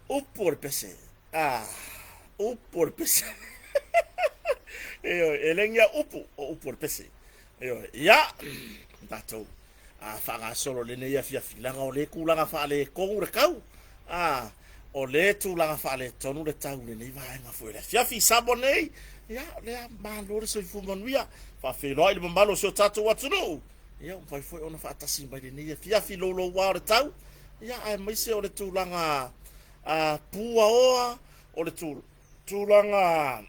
Upor pese. Upor pese. Elengya upor pese. Ya tato. Faga solo le ne ya fia filanga o le kulanga fa le kongure kau. O le tulanga fa le tonu le tau le ne vai nga foi le fia fi sabonei. Ya le malore so fu manuia. Fa fe lo ile mbalo so tato watuno. Ya vai foi ona fa tasi mai le ne ya fia fi lo wa le tau. Ya ai mai se o le tulanga pua oa o le tulanga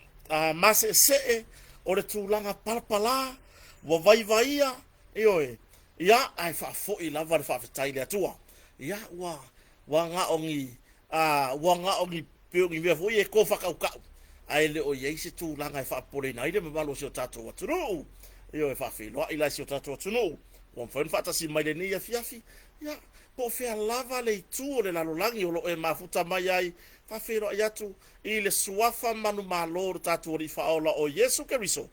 mase se o le tulanga palpala wa vai vaia ioe ya ai fa fo i lava le fa fetai le atua ya wa nga ongi pe ngi ve fo ye ko fa ka ai le o ye se tulanga fa pole na ile me balo se tato waturu ioe fa fe lo ila se tato waturu wa fa fa tasi mai le ni ya fiafi ya po fe lava le tu le la lolangi o lo e mafuta mai ai fa fe ro yatu i le suafa manu malo tato ri fa ola o Yesu Keriso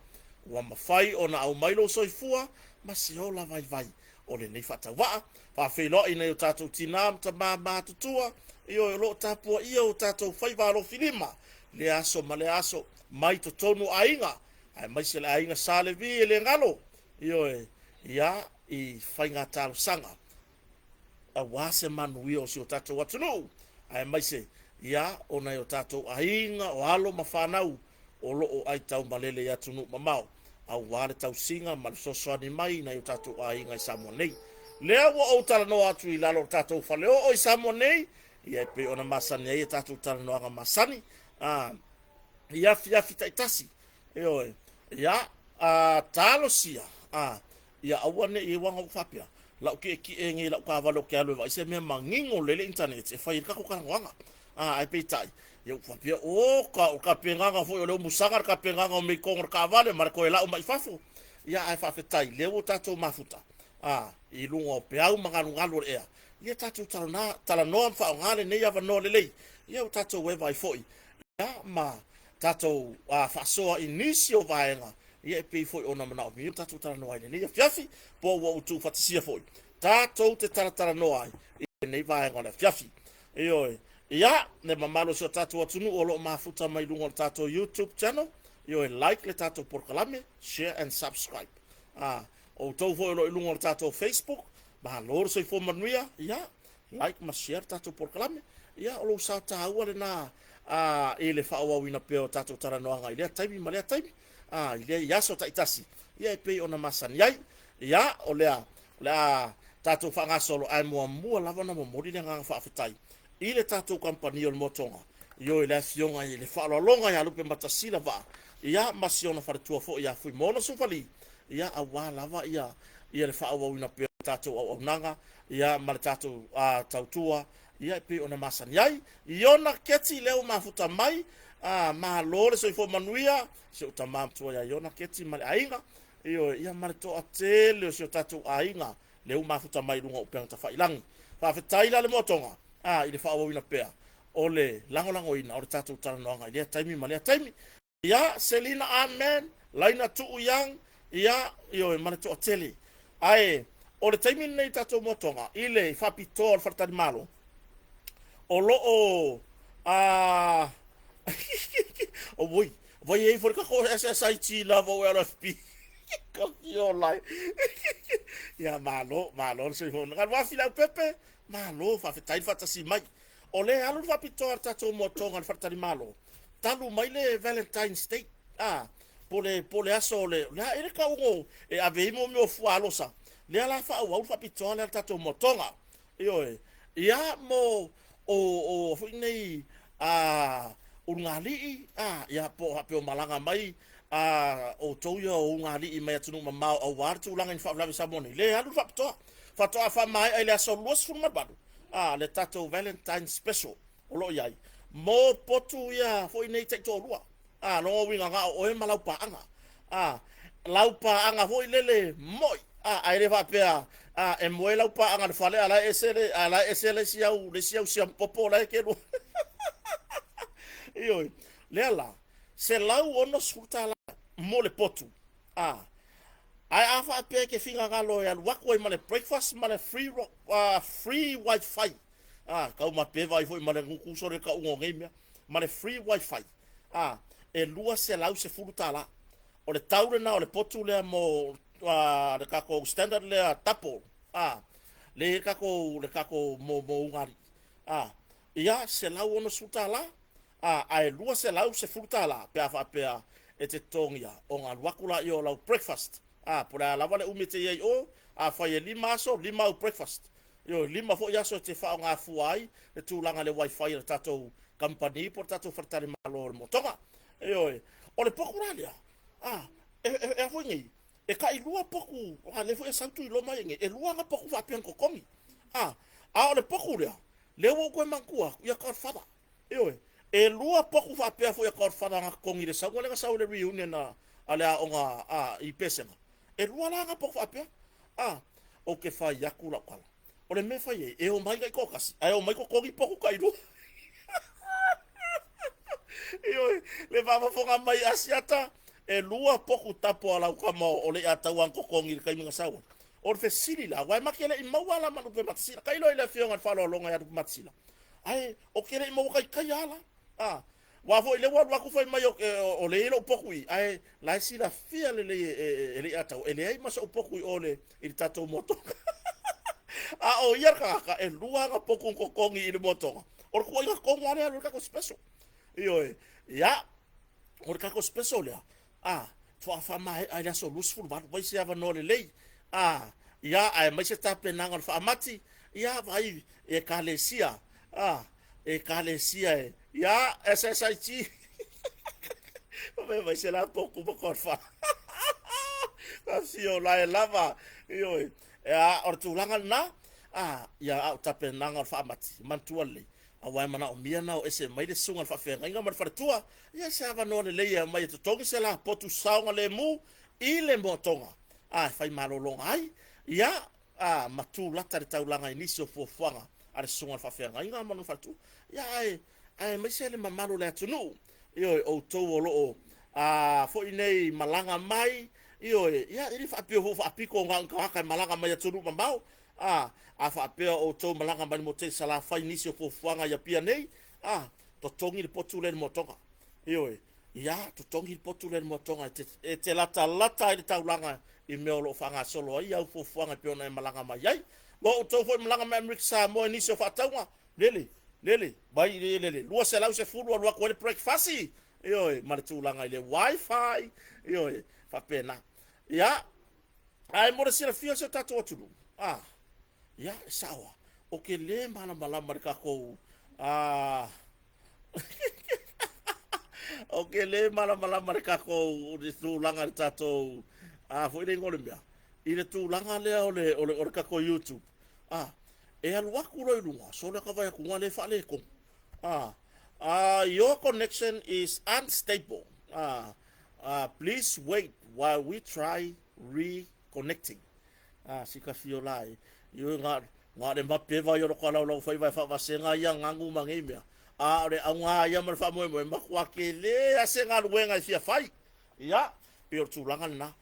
wa mafai ona au mailo soifua ma se ola vai o le nei whatawaa, whawhelo i nei o tātou tina ta mātutua, i o lo tāpua ia o tātou whaiwaro whilima, le aso ma le aso, mai to tonu ainga, ai mai se le ainga sa le vi e le ngalo, i o ia i whainga tālo sanga, a wase manu i o si o tātou atunu, ai mai se, ia o nei o tātou ainga o alo ma whanau, o loo ai tau malele ia tunu mamao, au wale tau singa ma sosoani mai na i tātou ainga i Samoa nei. Lea wa o tala no atu i lalo tātou whaleo o i Samoa nei, ia pe ona masani ai tātou tala no anga masani, ia fiafi taitasi, ia talo sia, ia awane i wanga ufapia, lau ki e ngi lau ka walo ke alu wa ise mea mangingo lele internet, e whai kako karangwanga, ai pe tai, ia ufapia, ka penganga fo, leo musanga ka penganga o mei kongo ka wale, mara koe lau mai fafo, ia ai fafe tai, leo tātou mafuta, i lunga o peau manganu ngalo ea, ia tātou tala noa mwha o ngale nei awa no lelei, ia o tātou wewa i foi, ia ma tātou whasoa inisi o vaenga, ia e pei foi ona manao, mi tātou tala noa i nei a fiafi, po ua utu whatisia foi, tātou te tala noa i nei vaenga o fiafi, ia, ne mamalo si o tātou atunu o lo mafuta mai lunga o tātou YouTube channel, like le tātou porkalame, share and subscribe, o tau foi lo ilunga o tātou Facebook, ma lor so i fo manuia, ia, like ma share tātou porkalame, ia, o lo sa tāua le na, e le whaawawina peo tātou taranoanga, i lea taimi, ma lea taimi, i lea iaso taitasi, ia e pei ona masani ai, ia, o lea tātou whangasolo ai mua lavana mo mori le nganga whaafetai, i le tātou kampani o le motonga, i le fionga i le whaalolonga i alupe matasila va, ia masiona wharetua fo ia fui mono sufali, ia awa lava ia le whaawawina peo tātou au nanga, ia ma le tātou tautua, ia pe ona masani ai, i ona keti leo mafuta mai, ma lore so i fo manuia, se o tamamtua ia i ona keti ma le ainga, ia ma le toa tele o se o tātou ainga, leo mafuta mai lunga upeanga ta whailangi, whawhetai la le motonga, i le whaawawina pea, o le langolango ina, o le tātou taranoanga, i lea taimi ma lea taimi, ia Selina Amen, laina tuu yang, ia ma le toa tele, ai, o le taimi nei tātou motonga, i le whapitoa o le whatari malo, o loo o voi e for kako SSIT lava o LFP kaki o lai ia malo se ho nga wa fila pepe malo fa fetai fatasi mai o le alu fa pitoa tato motonga fatari malo talu mai le Valentine's Day pole aso le la ele ka ungo e aveimo me fu alosa le ala fa o fa pitoa le tato motonga ia mo o nei o ngali ia po hape malanga mai o toia o ngali mai atunu mamau o wartu langa in fa la saboni le alu fa to fa mai ele so los fu mabadu le tato Valentine special o lo yai mo potu ia foi nei te to lua no winga nga o e malau pa anga laupa anga foi lele moi ai le va pea e moela upa anga fale ala esele siau le siau siam popo la ke lo lela se lau ono suta la mo le potu ai afa pe ke finga galo ya wako ma le breakfast ma le free wifi ka ma pe vai foi ma le ku so re ka ungo ngemia ma le free wifi e lua se lau se futa la o le taure na o le potu le mo le kako standard le tapo le kako mo ngari ia se lau ono suta la ai lua se lau se futa la pe afa pe e te tongia o nga wakula i o lau breakfast pura la vale umite ye o fa ye lima o breakfast lima fo ya so te fa nga fuai e tu langa le wifi le tato company por tato fartare malo motonga o le pokuralia e fo ngi e ka ilua poku le fo e santu ilo mai nge e lua nga poku fa pian kokomi o le poku le wo ko mankua ya ka fada e lua poku fa pia fo ya ka fada nga kongi le sa le sa le reunion na ala onga i pesenga e lua la nga poku fa pia o ke fa yakula kala o le me fa ye e o mai ga kokasi ai o mai ko kongi poku ka ilu le va fo nga mai asiata e lua poku tapo ala kama o le atauan kokongi kai mga sawa o fe sili la wa makele i mawala manu pe matsila kai lo ile fionga falo longa ya matsila ai o kere i mau kai ala wa fo ile wa ku foi mai o le ilo pokui ai la sila fia le le ata ele ai maso pokui ole il tato moto o ia ka e lua ga poku kokongi i le moto o ko ia ko ngare lo ka ko special io ya o ka ko special ya fa mai ai la so lusful ba vai se ava no le lei ia ai mai se tape nanga fa mati ia vai e kalesia e kalesia ia SSIT vai se la pouco por fa assim o la lava io ortulanga na ia tape nanga fa mati mantuale awai mana o mia na o ese mai le sunga fa fe nga mar fartua ia se ava no le leia mai to tongi se la potu saunga le mu i le motonga fai malolonga ai ia matu lata le taulanga inisio fofuanga ale sunga fa fe nga manu fartu ia ai mai se le mamalo le atunu io o to o lo fo inei malanga mai io ia ili fa pio fa piko nga ka malanga mai atunu mamau fa peo o to malanga mai mo te sala fa inisio fofuanga ya pia nei to tongi le potu le motonga io ia to tongi le potu le motonga te lata le taulanga i meolo fanga solo ia fofuanga pio na malanga mai ai mo to fo malanga mai mrixa mo inisio fa taunga lele bai lele lua se lau se fulu lua ko le breakfast io ma le tulanga ile wifi io fa pena ia ai mo se fio se tatu tu ya sawa o ke le mana malama ka ko o ke le mana malama ka ko de tulanga tato foi de ngolembia ile tulanga le o ka ko YouTube e al wakuro i lunga so le ka vai ku ngale fa le ko your connection is unstable please wait while we try reconnecting sika fiolai yo nga de mape va yo ko la fai vai fa senga ya ngangu mangimia re anga ya mar fa mo ma kwa ke le a senga luenga fia fai ya pe tu langa na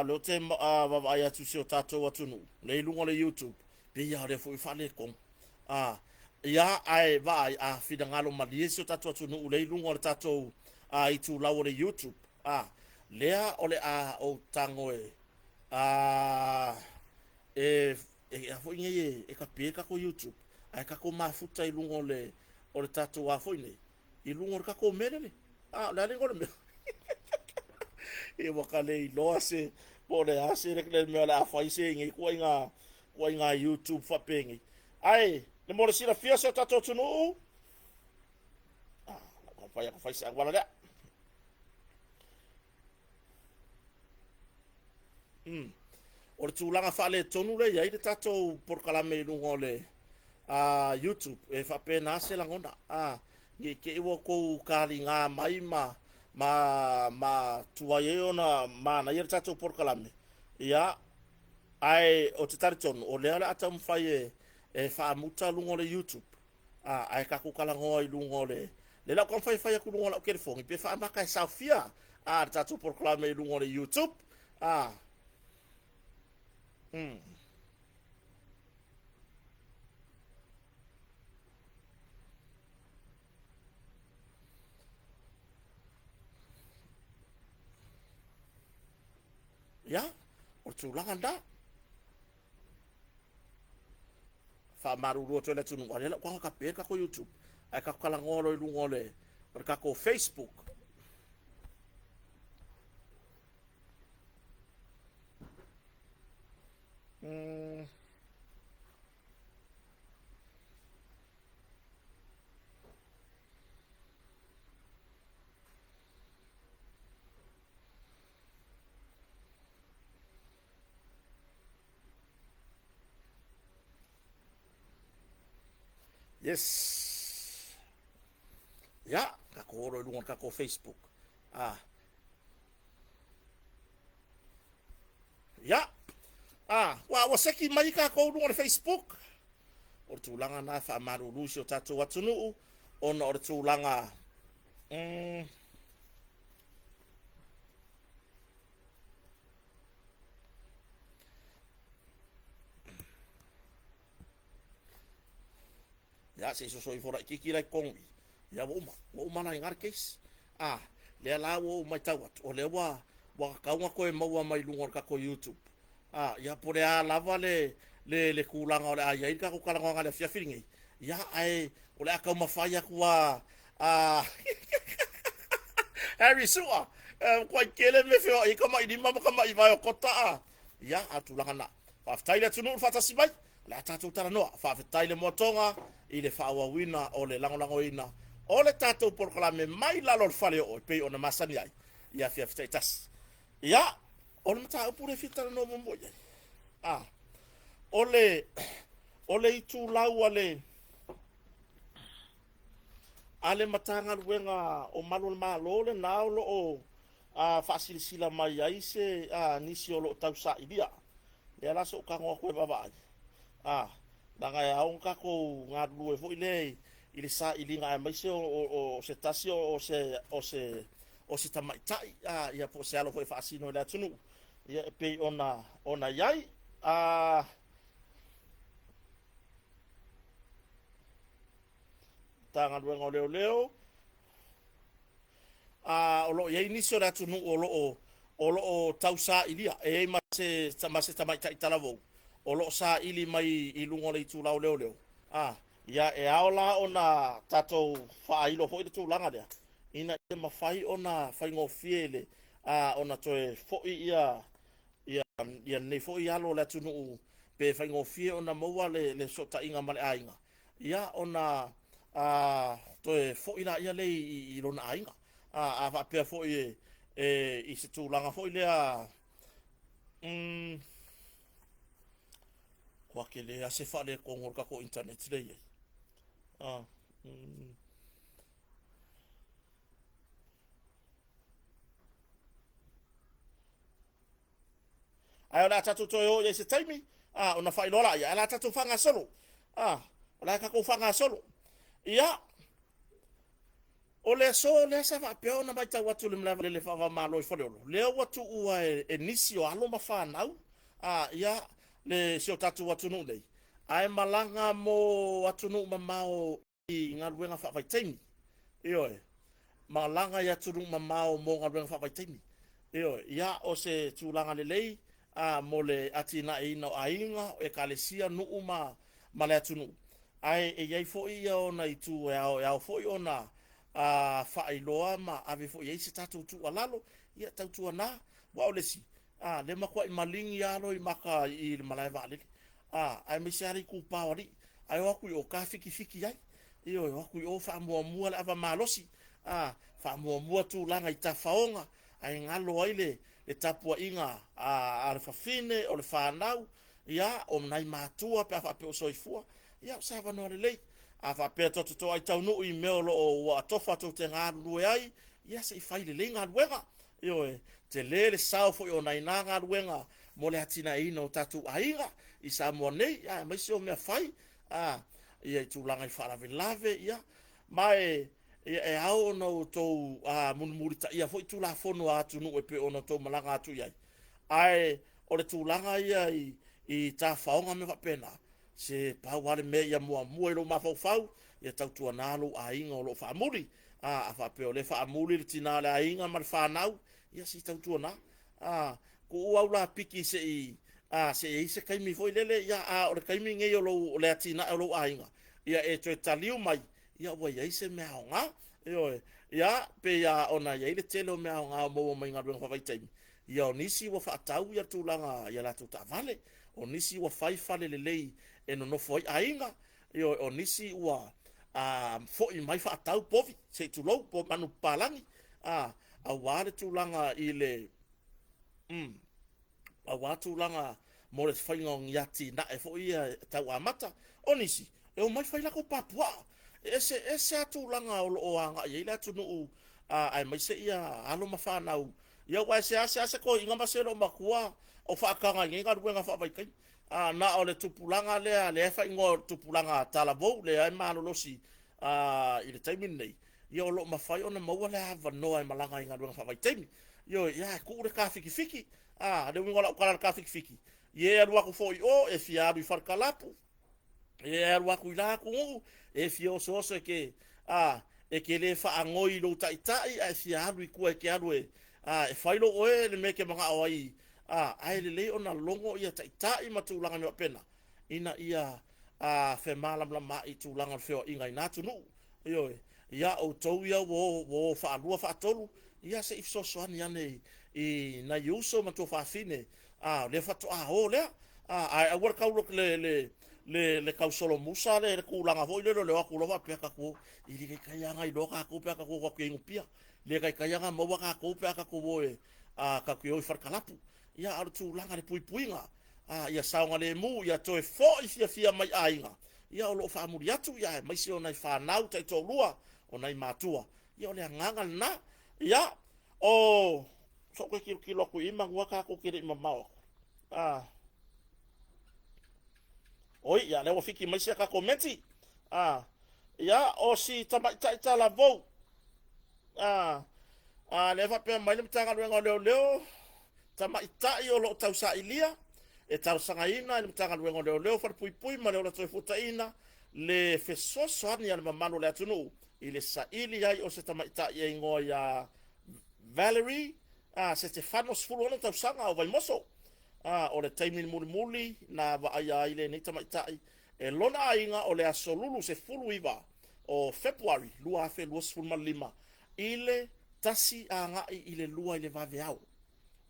lo te va ya tu sio tato watunu le lunga le YouTube pe ya re fo fa le kon ya ai vai fidangalo maliesio tato watunu le lunga le tato i tu la le YouTube lea ole o tangoe e fo nge e ka pe ka ko YouTube ai ka ko mafuta i lungo le o le tatu wa fo ni i lungo ka ko mele la le ngol me e wa ka le lo ase po le ase le le me la fa ise ngi ko inga YouTube fa pengi ai le mo le sira fia so tatu tunu ko fa ise wala le o le tūlanga whale tonu le iai le tatou por kalame lungo le YouTube e whapena se langona nge ke iwa kou kāri ngā mai ma tuai ona ma na iere tatou por kalame ia ai o te tari tonu o lea le ata mwhai e whaamuta lungo le YouTube ai kaku kalangoa i lungo le lau kwa mwhai aku lungo la o kere fongi pe whaamaka e saufia le tatou por kalame lungo le YouTube ya o tūlanga da whamaruru o tōle tunu wale la kwa ka pēka ko YouTube ai ka kalangolo i lungole o ka ko Facebook yes ya ka ko oro lungo ka ko Facebook ya wa seki mai ka ko lungo Facebook o tūlanga na wha maruru si o tatou atunu ona o tūlanga ya se so i fora kiki lai kongi ya wo uma na ngar case le la wo mai tawat o le wa kaunga ko e maua mai lunga ka ko YouTube ya pore a lava le kulanga o le ai ka ko kala ngale fia firingi ya ai o le ka mafaya kwa Harry Sua kwa kele me feo i kama i di mama kama i vai o kota ya atulanga na fa taile tunu fa tasibai la tatu tara no fa taile motonga i le fa wina o le lango ina o le tatu por kala me mai la lor fale o pe ona masani ai ya fia tas ya on mata pure fitara no mo ya ole itu lau ale matanga luenga o malu malo le naulo o fasilisila mai ai se nisi o lo tausa idia le ala so ka ngo ko baba danga ya on ka ko ngadu e fo ile sa ilinga mai se o se tasio o se tamaitai ya po se alo foi fasino le tunu ya pe ona yai tanga luenga o leo o lo ye inisio la tunu o lo tausa ilia e ma se tamai tai talavo o lo sa ili mai i lungo le tu lao leo ya e aola ona tato fa ilo fo i tu langa dia ina e mafai ona fai ngo fiele ona toe fo ia ne fo ia lo la tunu pe fai ngo fie ona moa le sota inga male ainga ya ona toe fo ina ia le i lona ainga fa pe fo i se tu langa fo ile kwa ke le ase fa le ko ngor ka ko internet le ye ai la tatu to yo ye se taimi ona fa ilola ya la tatu fanga solo la ka ko fanga solo ya o le so le sa va pe ona mai ta watu le mlava le fa va malo fo le watu ua nisi o alo mafanau ya le sio tatu watu no dei ai malanga mo watu no mamao i ngaluenga fa vai taimi io malanga ya tunu mamao mo ngaluenga fa vai taimi io ya o se tulanga le lei mo le atina ina ainga e kalesia no uma male tunu ai e yai fo ia ona i tu e fo ona fa iloa ma ave fo ye se tatu tu alalo ia tatu na wa ole si le makwa i malingi alo i maka i malai vale ai me sari ku pawari ai wa ku o ka fiki ai io wa ku o fa mo la va malosi fa mo tu langa i tafaonga ai ngalo ai le tapua inga al fa fine o le fa nau ia o nai matua pe fa pe o soifua ia sa va no le fa pe to ai tau no i meolo o atofa to te ngā rue ai ia se i faile le ngā ruenga io te le sao fo o nai ngā ruenga mo le atina ino tatu ainga i sa mo nei mai se o mea fai ia i tūlanga i wharawelave ia mai e au no to munmurita ia fo i tūla fono atu no e pe ono to malanga atu iai ai o le tūlanga ia i ta faonga me whapena se pawale me ia mua i lo mafau ia tautua nalo ainga o lo whaamuri fa pe o le whaamuri le tina le ainga ma le whanau ia si tautua na ko ua la piki se i se kaimi foi lele ia o le kaimi ngei o lo le tina o lo ainga ia e toe taliu mai ia ua ia se mea o ngā ia pe ia ona ia le tele o mea o ngā mo mai ngā ruenga whawaitai ia o nisi ua whaatau ia tūlanga ia la tuta vale o nisi ua whai fale le lei e no no foi ainga io o nisi ua fo i mai whaatau povi se tu lo po manu palangi a wale tūlanga i le a watu langa mo le whaingong yati na e fo i tau amata o nisi e o mai whai lako papua ese atu langa o anga i le atu nuu ai mai se ia alo mawhanau ia wai se ase ko inga masero makua o whaakanga i ngā ruenga whaavaikai na o le tupulanga le fa ingo tupulanga talabo le ai malolosi i le taimi nei ia o lo mafai ona maua le hava noa i malanga i ngā ruenga whaavaitai ia ia ku le ka fiki le wingola o kala ka fiki ia alua ko foi o e fiaru i wharkalapu e arua kuila ku e fio so ke e ke le fa angoi lo tai tai a fia alu ku e ke alu e failo oe le me ke manga awai ai le ona longo ia tai tai matulanga no pena ina ia fe malam la mai tulanga feo inga ina tunu yo ia o tau ia wo fa alua fa tolu ia se ifso so ani ane i na yuso ma to fa fine le fa to o le ai work out le kau solo musa le kulanga vo le aku lo va pe ka ko i le kai anga i lo ka ko pe ka ko ko ngupia le kai anga mo ka ko pe ka ko wo ka ko i farkalapu ia ar tu langa le pui puinga ia saunga le mu ia toe fo i fia mai ainga ia o lo fa muri atu ia mai se ona i fa nau tai to lua ona i matua ia o le nganga na ia o so ko ki lo ku ima ngwa ka ko ki ma mau oi ia le o fiki mai se ka komenti ia o si tama ta la vo le va pe mai le tanga leo tama i o lo tau sa ilia e tau sanga ina le tanga leo far pui pui ma le o toi futaina le fesoso ani al mamano le atunu ile sa ili ai o se tama i ngo ya Valerie se Stefanos fulu ona tau sanga o vai moso o le taimi muli na va ai ile ni tama e lona inga o le asolulu se fulu iva o February lua fe luas fulma lima ile tasi anga ile lua ile va veao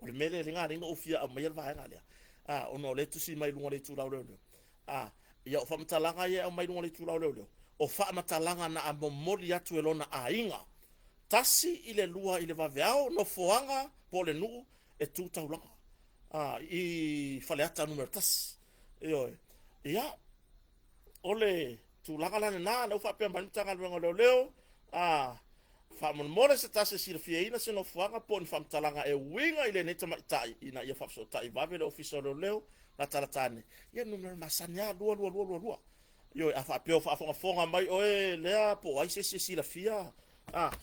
o le mele le ngari o fia a mai va ngale ono le tusi mai lunga le tula le ia o fa matalanga ia o mai lunga le tula le o fa matalanga na a momoli atu elona ainga tasi ile lua ile va veao no foanga po le nu e tu taulanga i fale ata numero tasi ia ole tulaga lana na lau fa pe man tanga leo fa mon mole se tase si fie ina se no fuanga pon fam talanga e winga ile neta mai tai ina ia fa so tai va vele official leo na talatane ia numero masanya lua yo a fa pe fa fonga mai oe lea po ai se si la fia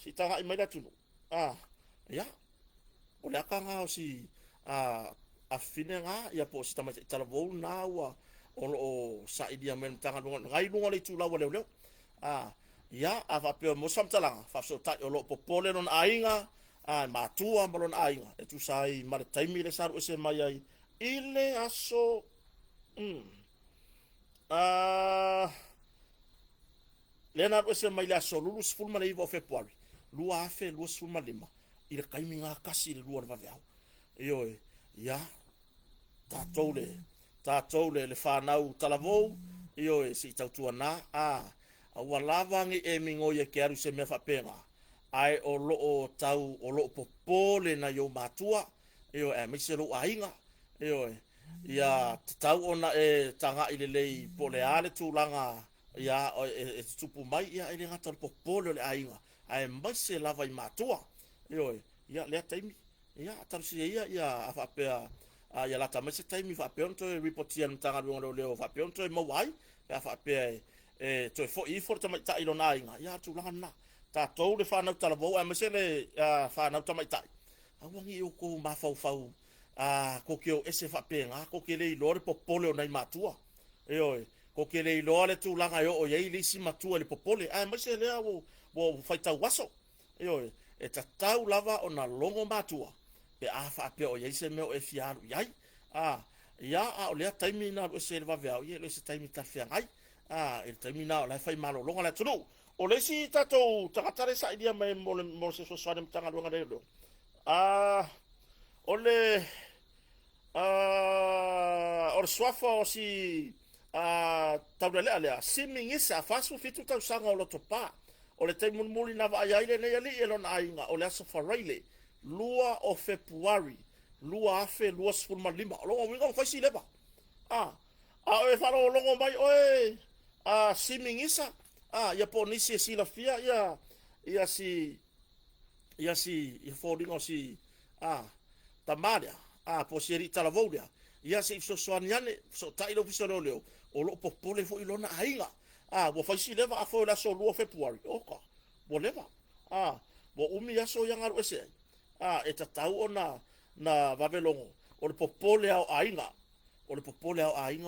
si tanga i mai da tunu ia ole akanga o si a finenga ia po si tama tala vo na wa o sa idia men tanga ngai lunga le tula wa leo ia ava pe mo samtalanga fa so ta o lo popole non ainga matua malon ainga e tu sai mar taimi le saru se mai ai ile aso Leonardo se mai la so lulus fulma le vo February lua fe lus fulma lima ile kaiminga kasi le lua va veao yo ia ta tole le fanau talavou yo si tautua na ua lavangi e mingo ia ke aru se mea whapenga. Ai o loo tau, o loo popole na yo matua, mese loo ainga, ia tau ona e tanga i le lei pole ale tūlanga, ia e tupu mai, ia ele ngata le popole le ainga, ai mese lava i matua, ia lea taimi, ia tarusi ia a whapea, ia lata mese taimi whapea onto e reportia na tanga luonga leo whapea onto e mawai, ia whapea toi fo i for tamai tai lona inga ia tu langa na ta tou le fa na tala vo a mesele fa na tamai tai a wangi o ko ma fau ko ke o ese fa penga ko ke le lore popole ona i matua ko ke le lore tu langa yo o ye le si matua le popole a mesele wo faita waso e ta tau lava ona longo matua e a fa pe o ye se me o e fiaru yai ia o le taimi na o se va vea ye le se taimi ta fia ai il termina la fai malo longa la tunu o le si tato takatare sa idia mai mo se so sane tanga longa de lo o le o swafo si taulele ale simingi sa fasu fitu tau sanga o lo topa o le taimun muli na va ai le nei ali elon ainga o le aso faraile lua o February lua afe lua sfulma lima lo winga fai si leba e falo longo mai oe simingisa ia po nisi si la fia ia si ia fodingo si tamaria po seri talavolia ia si so soaniane so tailo fiso leo o lo popole fo ilona ainga bo fai si leva a fo la so lua February oka bo leva bo umi aso yang aru ese e tatau ona na vavelongo o le popole au ainga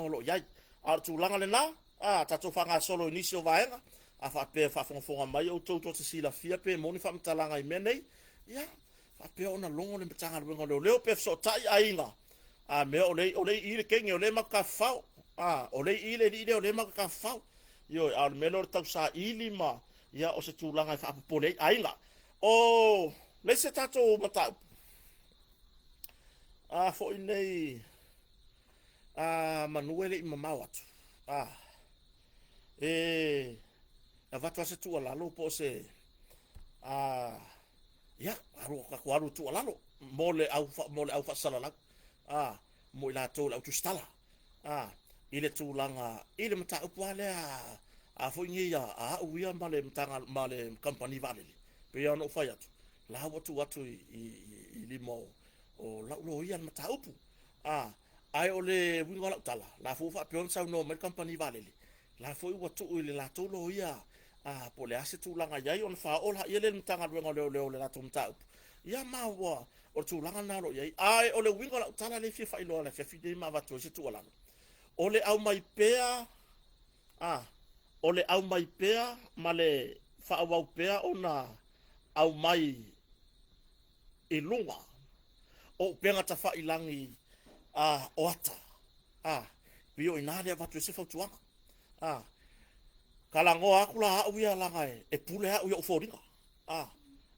o lo yai ar tu langa le na tatou whanga solo nisi o vaenga, a whape whafonga mai o tautua te sila fia pe moni whamtalanga I menei, ia, whape ona longo le mtanga luenga leo pe so tai ainga, mea ole ile kenge ole maka whau, ole ile ole maka whau, yo, a melo tau sa ili ma, ia o se tūlanga I whapapone ainga, o, leise tatou matau, fo nei, manuele I mamau atu, a vatu ase tu alalo po se ya aru ka kwaru tu alalo mole au fa salala mo ila to la tu stala ile tu langa ile mata upale fo ngia uia male mtanga male company vale pe ya no fa ya tu la watu I limo o la lo ia mata upu ai ole wingola tala la fo fa pion sa no mer company vale la foi watu ile la tolo ia po le ase tūlanga iai on wha ola ia le mtanga ruenga leo le lato mtau ia maua o tūlanga naro iai ai o le winga la utala le fia whailoa le fia fide ma watu se tūlanga o le au mai pea o le au mai pea ma le whaawau pea o na au mai I lunga o penga ta whailangi o ata pio inare watu se whautuanga kalango aku la au ia langa e pule au ia foringa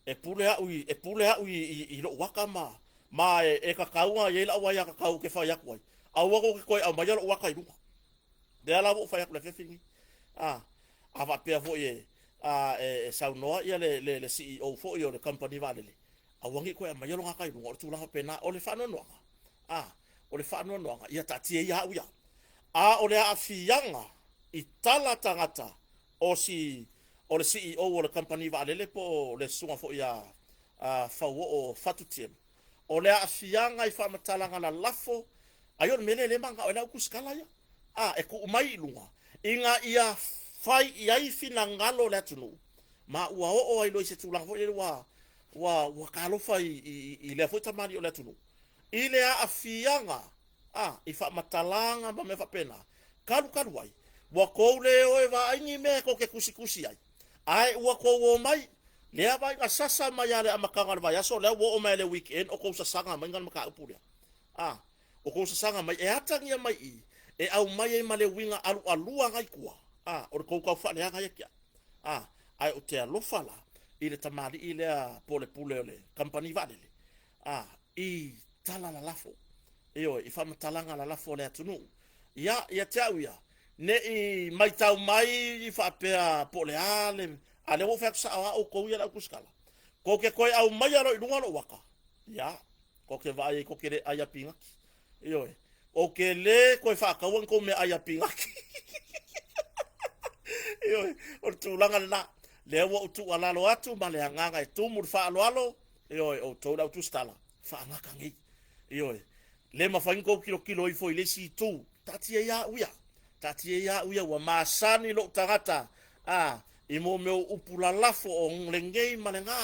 e pule au I lo waka ma e kakaunga ye la wa ya kakau ke fa ya koi au ko ke koi au ma ya lo waka I lunga de ala wo fa ya le fefingi ava pe fo ye e sau noa ia le CEO fo yo le company vale au wangi ko ma ya lo waka I lunga tu la pena o le fa no no o le fa no no ia tatie ya au ya o le afianga I tala tangata o le CEO o le company va lele po le sunga fo ia fau o fatutiem o le afianga I whamatalanga na lafo ayon mele le manga o le ukuskala ia e ku mai lunga inga ia fai iai fina ngalo le tunu ma ua o ai lo se tulang fo le wa kalofa I le fo tamani o le tunu ile afianga I whamatalanga ma me pena kalu ai wa ko le o va ai me ko ke kusi ai wa ko o mai le vai ka sasa mai ale amakanga vai so le wo o mai le weekend o ko sasanga mai ngal maka upuria o ko sasanga mai e atangia mai e au mai mai le winga alua ngai kua o ko fa le nga yakia ai o te alofala ile tamali ile pole le company vale I tala la lafo io I fa matalanga la lafo le tunu ya tauia ne I mai tau mai I whapea po le ale wo whak sa o kou ia la kuskala ko ke koe au mai aro I lunga lo waka ya ko ke vai ko ke re aya pingaki io o ke le koe whakauan ko me aya pingaki io o tūlanga na le wo tu alalo atu ma le nganga tu mur fa alo io o to da tu stala fa ngaka ngi io le ma fa ngo kilo I foi le si tu tatia ya uia wa masani lo tangata I mo me upula lafo o lengei malenga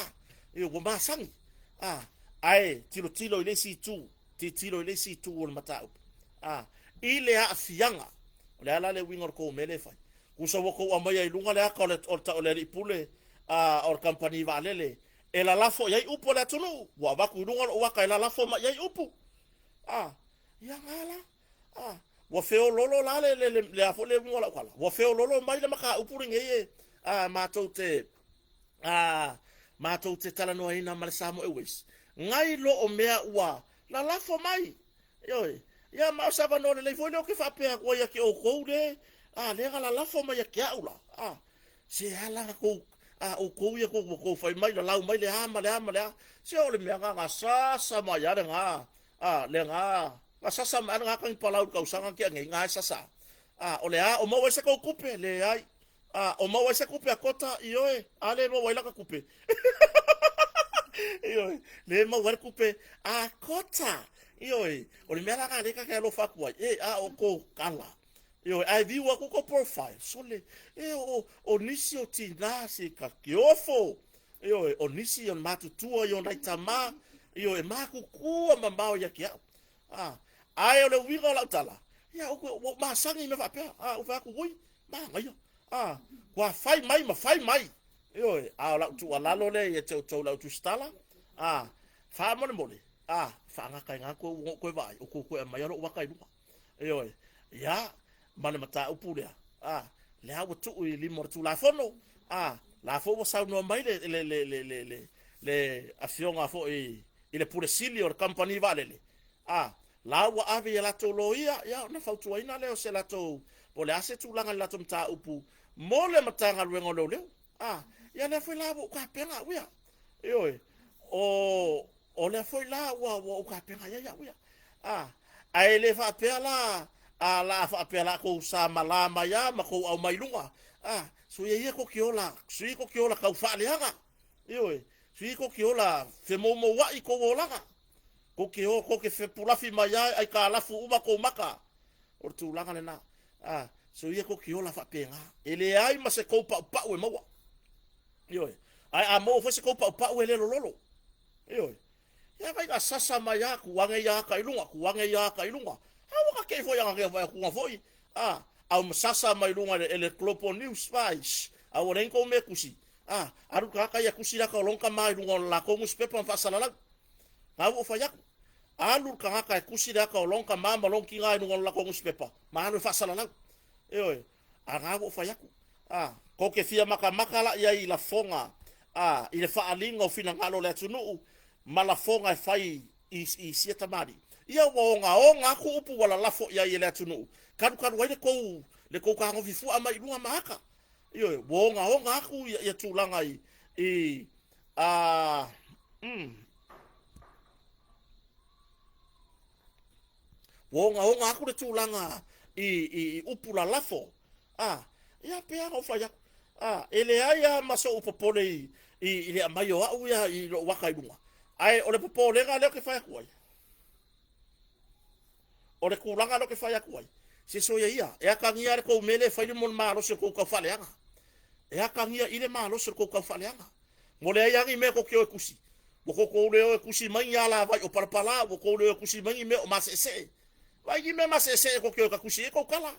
I wa masani ai tilo ile si tu tilo ile si tu o matau ile a fianga le ala le wingor ko mele fai kusa woko o mai lunga le ka le ipule or company valele e la lafo yai upo le tunu wa ba ku lunga o ka la lafo ma yai upu ya ngala wa feo lolo la le afo le ngola kwala wa feo lolo mai le maka upuri nge matou te tala no ina mal samo e wis ngai lo o mea ua la lafo mai yo ya ma sa va no le foi no ke fa pe ko ya ke o ko de le la lafo mai ke aula se hala ko o ko ya ko fai mai la lau mai le ama se o le mea nga sa mai ya nga le nga sasa ma nga kan palau ka usanga ke nga sasa o le o mo se ko kupe le ai o mo se kupe akota ioe ale mo waila ka kupe ioe le mo wa kupe akota ioe o le mera ka le ka lo fakwa o ko kala ioe ai vi wa ko profile so le o nisi o tina se ka kiofo ioe o nisi on matu tua yo nai tama ioe ma ku ku mambao ya kia ai o le winga la tala ya o ma sangi me va pe o va ku ui ma ngai kwa fai mai ma fai mai yo a la tu ala lo le te to la tu stala fa mo mo le fa nga kai nga ko vai o ko mai ro wa kai lu yo ya mane mata upu le le ha tu i li mortu la fono la fo sa no mai le afiona fo i le pure silio company vale le la wa ave la to loia ya na fa tu ina le o se la to po le ase tu langa la to mta upu mo le matanga luengo le ya le foi la bo ka pena wia yo o le foi la wa ka pena ya wia ai le fa pela la fa pela ko sa malama ya ma ko au mai lunga so ye ko kiola sui ko kiola ka fa le hanga yo sui ko kiola fe mo wa i ko wolanga ko ke fe pula fi mai ai ka la fu uma ko maka o tu langa le na so ye ko kiola fa penga ele ai ma se ko pa we mo yo ai mo fo se ko pa we le lolo yo ya vai ga sasa mai ku wange ya ka ilunga hawa ka ke fo ya ga ku foi au sasa mai lunga le Globo News Spice au ren ko me kusi aru ka ya kusi la ka lonka mai lunga la ko mus pepa fa sala ha wo fa ya alu ka kusi la ka lonka mama lonki ngai lunga la ko mus pepa ma no fa sala yo aga wo fa ya ko ke fia maka la ya i la fonga i le fa alinga fina ngalo le tunu mala fonga fai i sieta mari ia onga ku upu wala lafo ya i le tunu kan wai le ko ka ngofi fu ama i lunga mahaka iyo onga ku ya tulanga i onga ku le tulanga i upu la lafo ia pe o fa ya ele aya maso upopole i le mayo au ya i lo waka ilunga ai o le popole ga le ke fa ku ai o le kulanga lo ke fa ku ai se so ia e ka ngia ko mele fa mon malo se ko ka fa le anga e ka ngia ile malo se ko ka fa le anga mo le ya ngi me ko ke kusi mo ko le kusi mai ya la vai o parpala mo ko le kusi mai me o masese vai ngi me masese ko ke ka kusi ko kala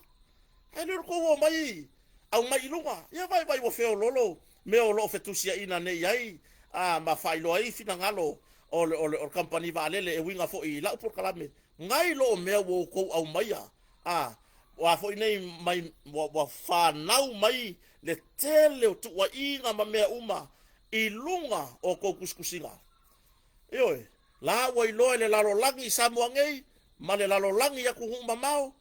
ai le ko mai au mai lunga ia vai wo feo lolo me o lo fetusia ina nei ai ma fai lo ai fina ngalo o company valele e winga fo i la por kalame ngai lo me wo ko au mai wa fo nei mai wa fa nau mai le tele tu wa inga ma me uma i lunga o ko kuskusinga yo la wa i lo le la lo langi samuangei ma le la lo langi ya ku humba mau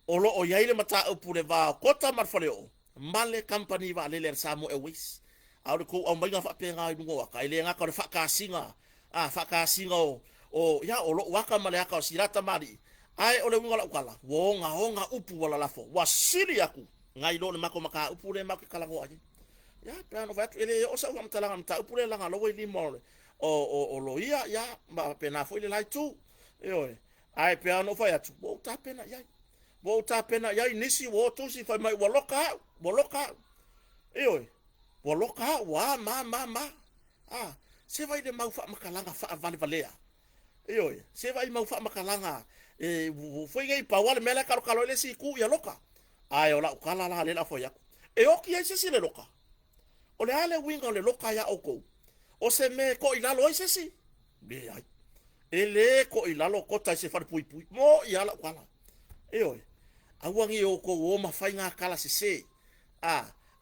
o lo o yaile mata o pure va kota marfaleo male company va le samo e wis au ko o mai fa penga i ngo ka ile nga ka fa ka singa o ya o lo waka male aka sirata mari ai o le ngala ukala wonga upu wala lafo wa siri aku ngai lo mako maka upu le mako kala ngo aje ya plano va ele o sa mtala mta upu le nga lo we li mo o lo ya ma pena fo ile lai tu yo ai piano fa ya tu o ta pena ya wo ta pena ya inisi wo tu si fa mai woloka eoi woloka wa ma se vai de mau fa makalanga fa valea eoi se vai mau fa makalanga foi ngai pa wala mela kalo le si ku ya loka ai ola kala la le la fo ya e o ki ese si le loka o le ale winga le loka ya oko o se me ko ila lo ese si be ai ele ko ila lo kota se fa pui mo ya la kala eoi awangi o ko wo ma fai nga kala se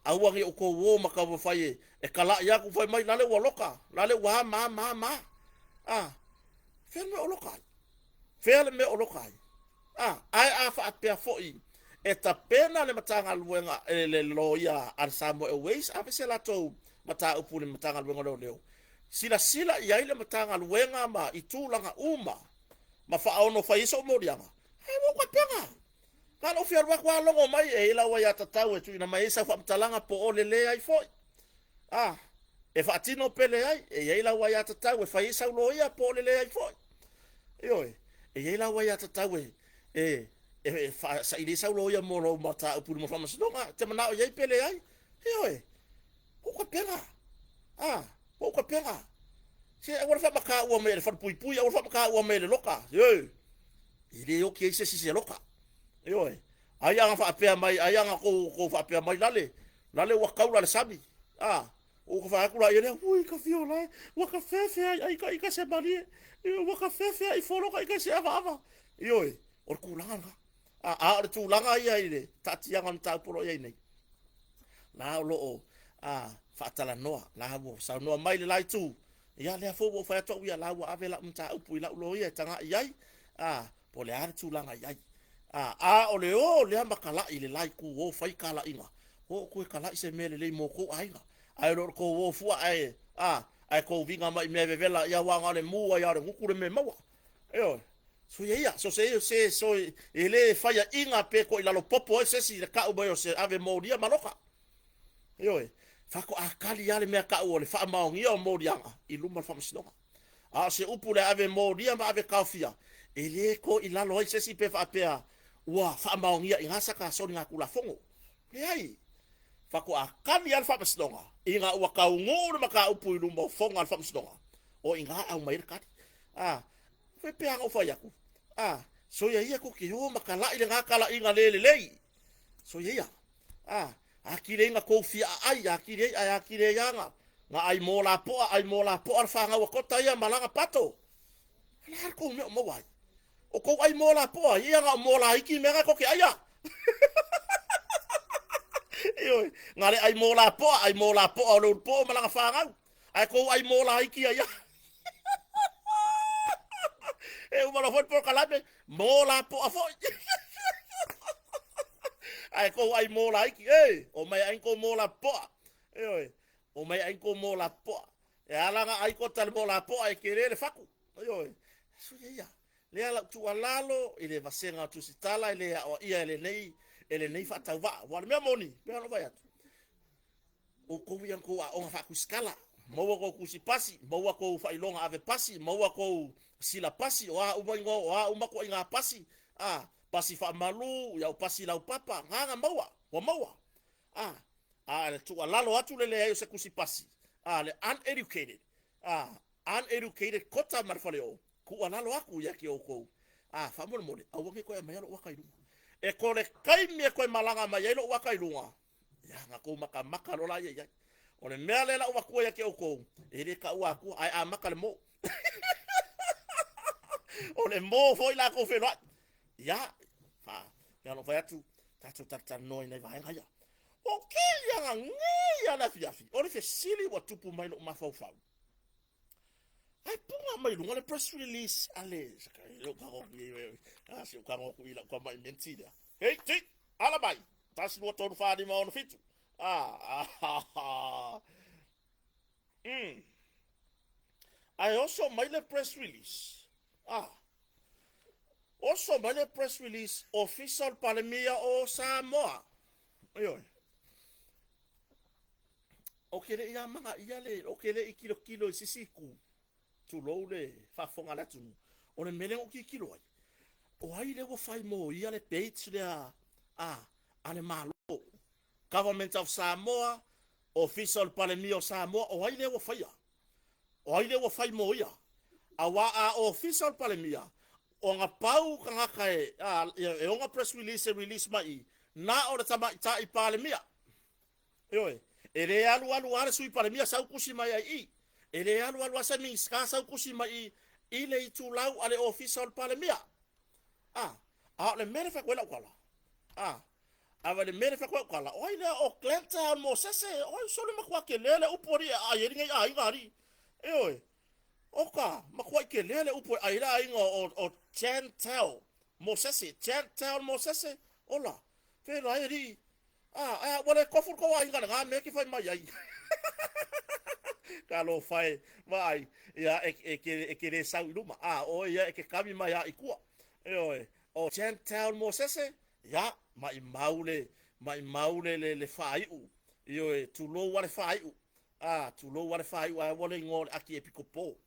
awangi o ko wo ma ka fai e kala ya ku fai mai lale woloka lale wa ma fel me o loka ai fa pe foi e ta pena le matanga luenga le loya al samo e ways a se la to mata upu le matanga luenga leo sila ya ile matanga luenga ma itulanga uma ma fa ono fa iso morianga ai mo kwa penga kan o fiar wa longo mai e la wa ya tatau e tu ina mai sa fa mtalanga po ole le ai foi e fa tino pele ai e la wa ya tatau e fa isa lo ya po ole le ai foi e la wa ya tatau e fa sa ile sa lo ya mo lo mata pu mo fa mas donga te mana o ye pele ai ko ko pena ko ko pena se agora fa maka o me fa pui agora fa maka o me le loka ile o que se loka ai anga fa apea mai ai anga ko fa apea mai lale wa kaula le sami o ka fa kula ele ui ka fiola wa ka fefe ai ka se mari wa ka fefe ai folo ka se ava yo o kulanga o tulanga ia ile tati anga ta polo ia nei la lo fa tala noa la mo sa noa mai le lai tu ia le fo wo fa to ia la wa avela mta upu ila lo ia tanga iai po le ar tulanga iai o le makala ile lai ku o fai kala inga o ku kala se mele le mo ko ainga ai ro ko wo fu ai ko vinga mai me vela ia wanga le mua ia le ngukure me mawa yo so ia so ele fai inga pe ko ila lo popo se si ka u boyo se ave modia maloka yo fa ko akali ale me ka u le fa maungi o modia i luma fa msino se upu le ave modia ma ave kafia ele ko ila lo se si pe fa pe wa fa maungi i ngasa ka so nga kula fongo le ai fa ko akali al fa msino inga ua kau ngūru maka upu ilu mo fonga al whamstonga. O inga au mai rekati. Whe peanga uwhai aku. So ia ko ki ho maka lai le ngā kala inga lei. So ia. Akire inga kou fia ai, akire ianga. Nga ai mō la poa al whanga ua kota ia malanga pato. Lar kou meo mawai. O kou ai mō la poa, ia nga mō la hiki mega koke aia. Oi, ngale ai mola po lo po malanga fanga. Ai ko ai mola iki ya. E uma foi por calame mola po afo. Ai ko ai mola iki o mai ai ko mola po. Oi, o mai ai ko mola po. E ala nga ai ko tal mola po ai querer faku. Oi, so ia. Le ala tu alalo ile vasenga tu sitala ile o ia ele nei fa tau va wa me moni me no vai atu o ko vian ko o fa ku skala mo ko ku si pasi mo ko fa ilonga ave pasi mo ko sila pasi o o ma ko inga pasi pasi fa malu ya o pasi la o papa nga mo le tu alalo atu le ayo se ku si pasi le uneducated kota marfaleo ku alalo aku ya ki o ko fa mo au ke ko mai lo wakairu e ko le kai me ko malanga mai lo wakairunga ya nga ko maka lo la ya o le mele la wa ko ya ke o ko e le ka wa ku ai maka le mo o le mo foi la ko fe lo ya ya no fa tu ta no ina vai ya o ke ya ngia la fiafi o le fe sili wa tupu mai lo ma fa ai punga mai lunga le press release ale lo ka o si o ka mo ku ila ko mai mentira hey ala mai tas no to fa di mo no fitu I also made a press release official palemia o Samoa ayo okele ya manga iale okele kilo sisiku tu lole fa fonga la tu o le mele o kilo ai o ai le go fai mo ia le page le ale malo government of Samoa official palemia o Samoa o ai le go fai mo ia a official palemia o nga pau kanga kai e o nga press release mai na o le tama i palemia oi ele alu sui palemia sau kusi mai ai ele alu asa mi ska sau kusi mai ile tu lau ale official palemia le mere fa kwela kwala ava le mere fa kwala oi le o klenta mo sese oi solo makwa ke lele upori a yeri ngai ai ngari oi oka makwa ke lele upori ai la ingo o chantel mo sese ola fe la yeri wale kofur ko ai ngana me ke fa mai ai kalo fai vai ya ke le sau luma o ya ke kami mai ai ku oi o chantel mo sese ya mai maule le fai u io tu lo wale fai u wale ngol aki epikopo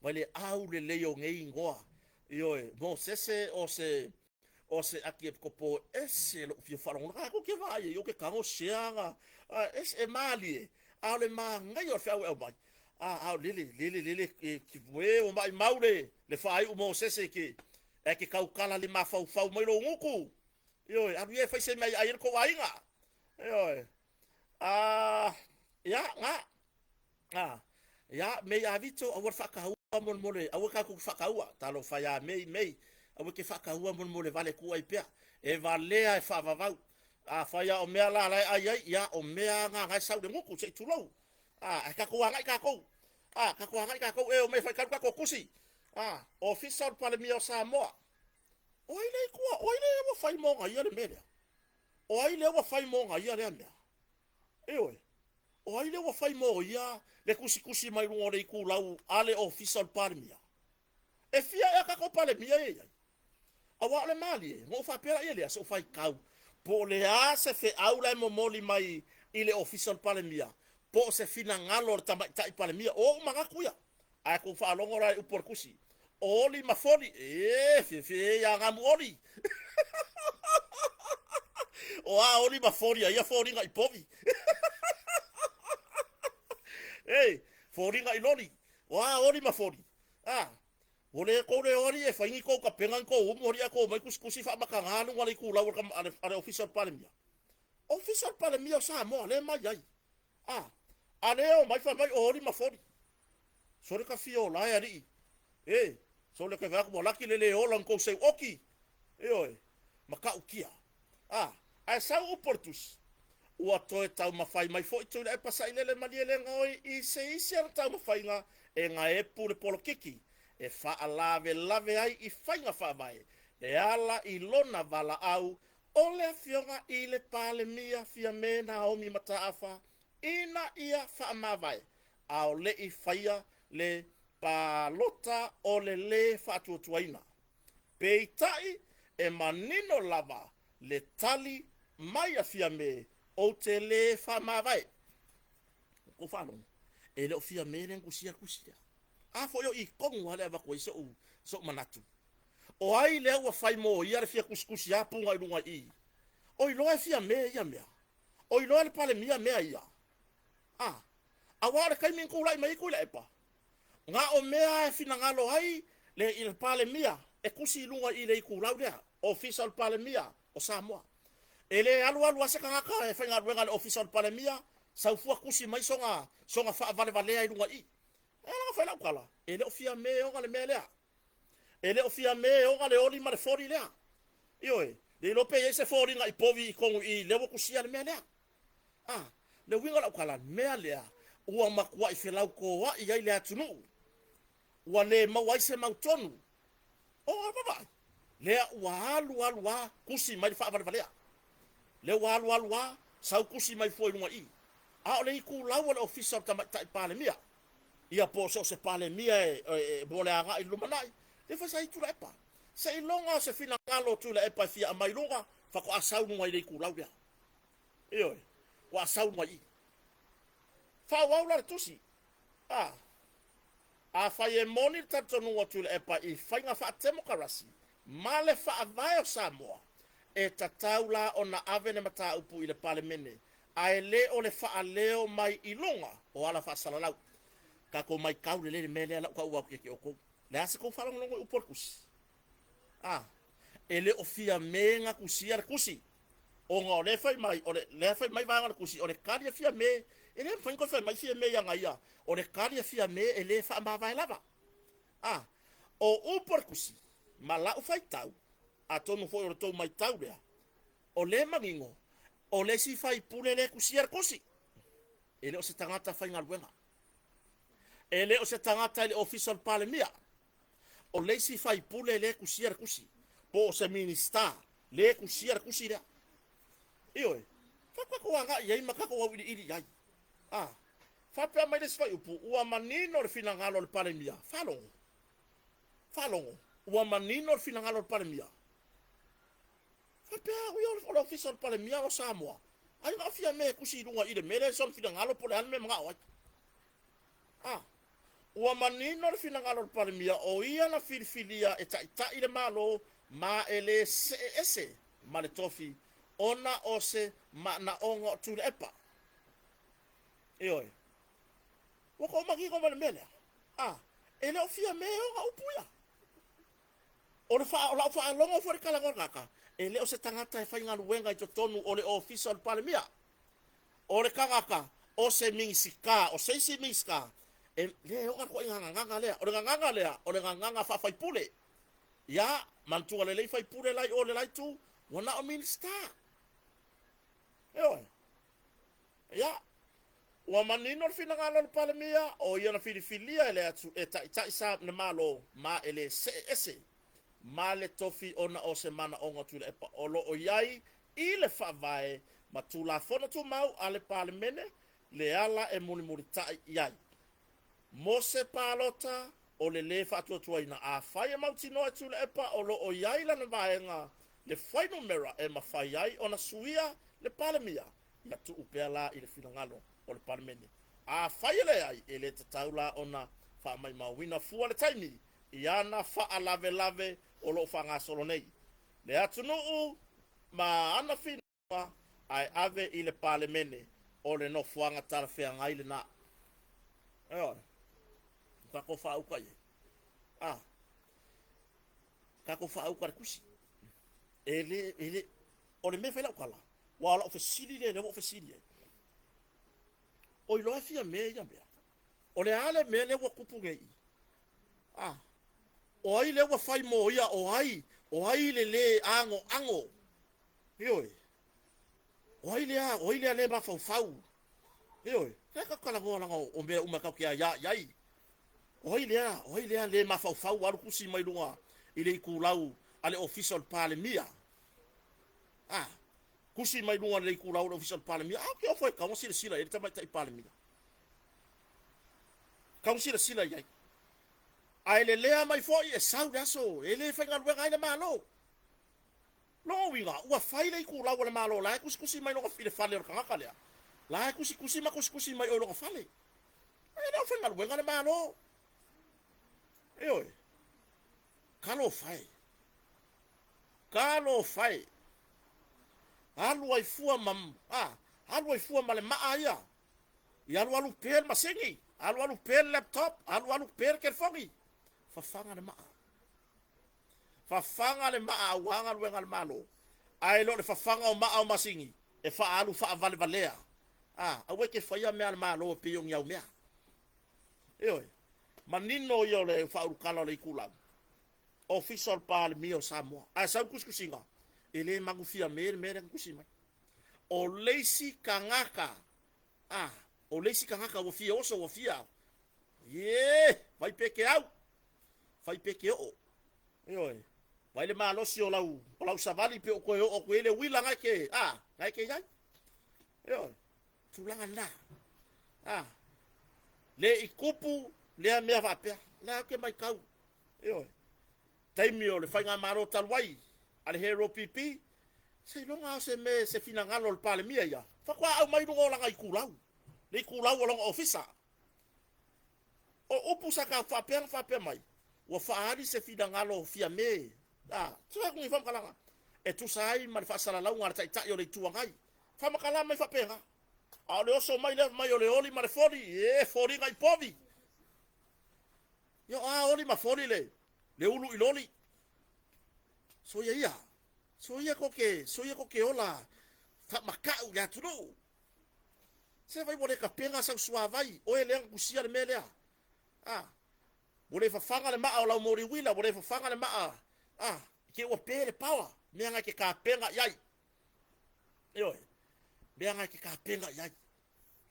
vale au le yo ngei ngoa io mo sese o se aki epikopo ese lo fi falo nga ko ke vai yo ke kango seanga ese mali ale ma ngai o fa o mai lili ki we o mai maule le fai u mo sese ke e ke kau kala le ma fau mai lo nguku Yo, anu ye fai se mai ai ko wainga. Yo. Ya nga. Ya me avito awar whakahua mon mole, awar ka ku whakaua, talo whaia mei, awar ke whakahua mon mole vale ku ai pia, e valea e whavavau, whaia o mea la lai ai, ya o mea ngai sau de nguku, se tulou, e ka kua ngai ka kou, ka kua ngai ka kou, e o me whai karu ka kou kusi, official pale mi o Samoa, oile kua, oile e wa whai mo ngai ale mea, oile e wa whai mo ngai ale mea, eoi, o ai le wa fai mo ia le kusi mai rungo le ku lau ale official parmia e fia e ka ko pale mia e a wa le mali mo fa pera ele so fai kau po le a se fe aula mo moli mai ile official parmia po se fina ngalo ta parmia o manga kuya a ko fa longo ra u por kusi oli mafoli fe ya ngamoli o a oli mafoli ya fori ngai povi Ei, fori nga iloli. Wa ori ma fori. Ole ko le ori e faingi ko ka pengan ko umori ako mai kuskusi fa makanganu wala ku lawar kam ale official palemia. Official palemia sa mo ale mai ai. Ale o mai fa mai ori ma fori. Sore ka fio la ari. So le ka va ko laki le olan ko se oki. Oi. Maka ukia. Ai sa oportus. Ua toe tau mawhai mai fo i tūna e pasai lele maniele ngoi i se isi ana tau mawhai nga e ngā e pule polo kiki e wha lave ai i whainga wha mai e ala i lona wala au o le fionga i le pale mia fia mena omi mataafa ina ia wha mawai au le i whaia le palota o le whatuatuaina peitai e manino lava le tali mai a fia me o te le whamawai. Ko whanong. E leo fia meren kusia. Fo yo i kongu hale ava koe so manatu. O ai leo wa whai mo i are fia kuskusia punga i runga i. O i loa fia mea ia mea. O i loa le pale mea ia. A ware kai min kou lai mai kou la epa. Nga o mea e fina ngalo ai le i le pale mea. E kusi i runga i le i kou lau lea. Official pale mea o Samoa. Ele alu ase kangaka e whainga ruenga le official palemia sau fua kusi mai songa wha vale ai runga i. Nga whainga ukala. Ele o fia me onga le mea lea. Ele o fia me onga le oli ma le fori lea. Ioe. Le lope e se fori nga i povi i kongu i lewo kusia le mea lea. Le winga la ukala mea lea. Ua makua i whelau ko wa i ai lea tunu. Ua le mawai se mautonu. Baba. Lea ua alu kusi mai wha vale lea. Le walu sau kusi mai foi lunga i. O le iku lau le official ta pale mia. Ia po so se pale mia e bole anga i lumanai. Le fa sai tu lepa. Se longa se fina ngalo tu le epa fia mai longa fa ko asau lunga i le iku lau dia. Io. Wa asau lunga i. Fa wa la tusi. A fa ye moni tatonu wa tu le epa i fainga fa demokrasi. Male fa vai o Samoa. E tatau la o na ave ne mata upu i le pale mene. A e le o le wha leo mai i longa o ala wha salalau. Ka ko mai kau le mele ala ka ua ke o kou. Le ase kou whalong longo upor kusi. E le o fia menga kusi ar kusi. O ngā o le whai mai, o le whai mai vanga kusi, o le karia fia me, e le whaingo whai mai fia me yanga ia. O le karia fia me e le wha mawai lava. O upor kusi, ma lau whai tau. A tonu foi o tau mai tau rea. O le mangingo, o le si fai pule le kusiar kusi. E le o se tangata fai ngaluenga. E le o se tangata le official palemia. O le si fai pule le kusiar kusi. Po o se minister le kusiar kusi rea. Ioe, whakako anga iai makako wau ili iai. Whapea mai le si fai upu, ua manino le fina ngalo le palemia. Whalongo. Ua manino le fina ngalo le palemia. Pea ui o official pale mia o Samoa. Ai nga fia me kusi runga i le mere son fina ngalo pole ane me mga oai. Ua manino le fina ngalo pale mia o ia na filifilia e ta i le malo ma ele se ese ma le tofi ona o se ma na ongo tu le epa. Oi. Wako magigo ma le mele. Ele o fia me o nga upuya. O le fa longo fo le kalangor kaka. e le o se tangata e whainga luenga i to tonu o le official palemia. O le kangaka, o se mingisika, o se isi mingisika. E le o ngako inga nganga lea, o le nganga lea, o le nganga whawhai pule. Ia, mantua le lei whai pule lai o le lai tu, wana o minista. Eoi. Ia, ua manino le fina ngalo le palemia, o ia na filifilia ele atu, e ta isa na malo, ma ele se ese. Ma le tofi ona o se mana onga tu le epa olo o iai i le whavae ma tu la fona tu mau a le palemene le ala e muni muri tai iai. Mo se palota o le le whaatua tua ina a whaia mau tino e tu le epa olo o iai lana vaenga le whaino mera e ma whai ai ona suia le palemia ia tu upea la i le finangalo o le palemene. A whaia le ai e le tataula ona wha mai mawina fua le taimi i ana wha lave lave o lo whanga solo nei. Le atu nuu, ma ana whina ai ave i le palemene o le no fuanga tala whea ngai le na. Eo, kako whauka ye. Kako whauka re kusi. Ele, o le me whela ukala. Wala o fesili le o fesili ye. O i loa fia me ia mea. O le ale me le wa kupu ngei. O ai le wa fai mo ia o ai le ango. Ioi. O ai le ma fau. Ioi. Ka kala go langa o me uma ka kia yai. O ai le ma fau alu kusi mai lunga. Ile ikulau ale official palemia. Kusi mai lunga le ikulau le official palemia. Ke foi ka mo sila ele tamai tai palemia. Ka mo sila yai. Ai le lea mai foi e sau daso ele whainga luenga ai le malo lo winga ua whai le ku lau le malo la kusi mai no file fale o kanga lea la kusi mai o lo fale ai no whainga luenga le malo oi kalo fai alu ai fua mam alu ai fua male maaya ia alu per masengi alu per laptop alu per kerfongi fafanga le maa wanga luenga le malo ai lo le fafanga o maa o masingi e fa alu fa vale valea awe ke faia me al malo pe yong yau mea oi manino yo le fa urukala le kula official pal mio Samoa sa kuskusinga ele magufia mere kusima o leisi kangaka o leisi kangaka wo fia oso wo fia vai peke au fai peke o oi vai le malo si o lau savali pe o ko ele wila ngai ke yai oi tulanga na le ikupu le mea va pe la ke mai kau oi taimi o le fai nga maro talwai ale hero pipi se longa se finangalo le palemia ia fa kwa au mai ngo la ngai kulau le kulau o longa ofisa o upu saka fa pe mai wa faari se fidangalo fia me tua ngi fam kala e tu sai mal fa sala la ngar tai tai o le tua ngai fam kala mai fa penga a le oso mai o le oli ma le fori fori ngai povi yo oli ma fori le ulu iloli so ia ko ke ola fa makau ya tulu se vai bole ka penga sa suavai o ele ngusia le melea bole fafanga le maa o lau mori wila, bole fafanga le maa. Ke ua pere pawa. Mea ngai ke ka penga yai. Mea ngai ke ka penga yai.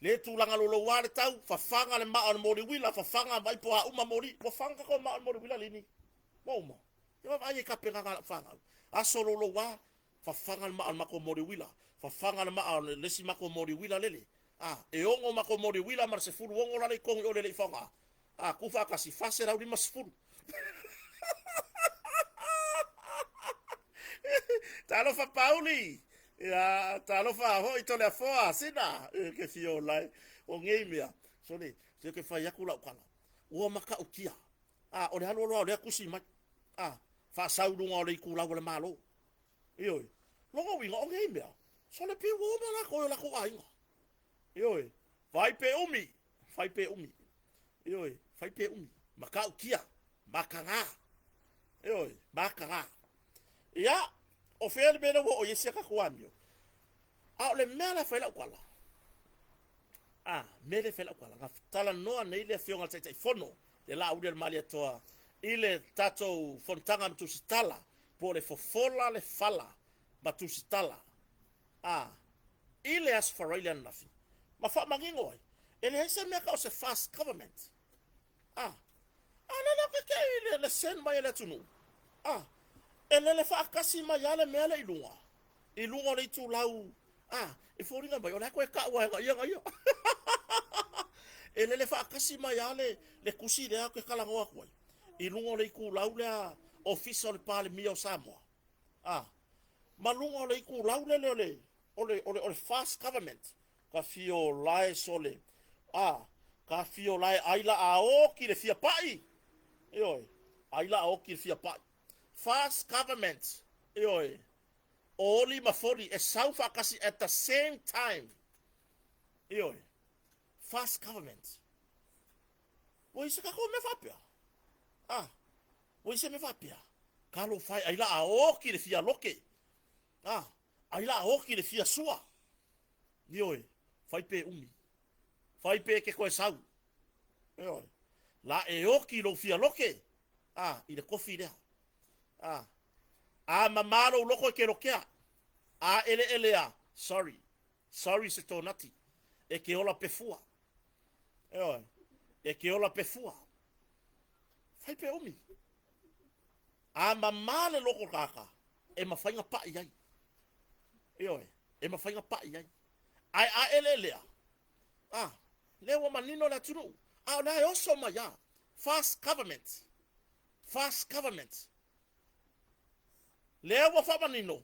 Le tūlanga lolo wale tau, fafanga le maa o mori wila, fafanga mai po a uma mori. Fafanga ko maa o mori wila lini. Mauma. Ia ai ka penga ngala fafanga. Aso lolo wa, fafanga le maa o mako mori wila. Fafanga le maa o lesi mako mori wila lele. E ongo mako mori wila, mar se furu ongo lale kongi o lele ifanga. Kufa kasi fase rau lima sifuru. Talofa Pauli. Talofa ho itole afoa sina ke fio lai o ngeimia. Sone, se ke fa yakula ukala. O maka ukia. O le halo lo le kusi mai. Fa saudu ngo le kula le malo. Ioi. Longo winga o ngeimia. Sone pe wo mala ko la ko ainga. Ioi. Vai pe umi. Ioi. Fai pe umi. Maka ukia. Makanga. Ioi. Makanga. Ia. o fel bena wo o yesi ka kwamio a le mela fela kwala mele fela kwala nga tala noa nei le fionga tete fono le la udel malia toa ile tato fontanga tu stala po le fofola le fala batu stala ile as Australian nafi ma fa mangingo ele hese meka o se fast government ana na ke ile le sen mai le tunu ele le fa kasi mai ale mele ilunga le tu lau e foringa mai ona ko ka wa nga yo ele le fa kasi mai ale le kusi le ko kala ngo ko ilunga le ku lau le official pale mio Samoa malunga le ku lau le ole fast government ka fio lai sole ka fio lai aila ao ki le fia pai aila ao ki le fia pai fast government oli mafori e saufa kasi at the same time fast government o se ka ko me fapia o se me fapia kalo fai aila ao ki le fia loke aila ao ki le fia sua fai pe umi fai pe ke koe sau la e oki lo fia loke i le kofi lea mamalo loko ke lokea ele sorry se tonati e ke ola pefua e ke ola pefua fai pe umi mamale loko kaka e mafainga pa iai e mafainga pa iai ai ele lewa manino la tunu na also maya fast government lewa fa manino